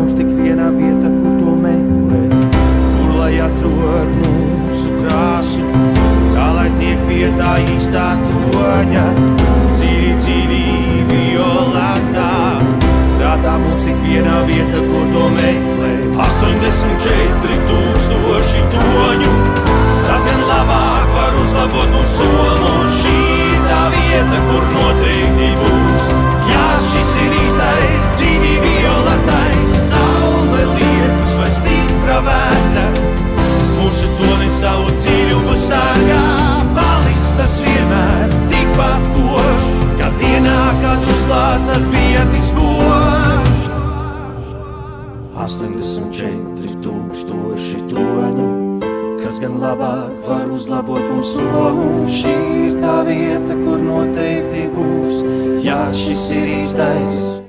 mums tik viena vieta, kur to meklē, kur lai atrod mūsu krāsu, kā lai tiek vietā īstā toņa, dziļi, dziļi violetā. Prātā mums tik viena vieta, kur to meklē, 84,000 toņu. Tas gan labāk var uzlabot mums somu, šī ir tā vieta, kur noteikti būs. Jā, šis ir īstais, dziļi violetais, saule, lietus vai stipra vētra. Mūsu toni savu dziļumu sargā, paliks tas vienmēr tikpat košs, kā dienā, kad uzklās tas bija tik spožs. 84,000 toņu, kas gan labāk var uzlabot mums somu. Šī ir tā vieta, kur noteikti būs. Jā, šis ir īstais.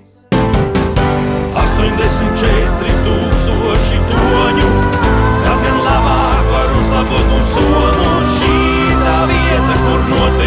84,000 toņu, kas gan labāk var uzlabot mums somu. Šī ir tā vieta, kur noteikti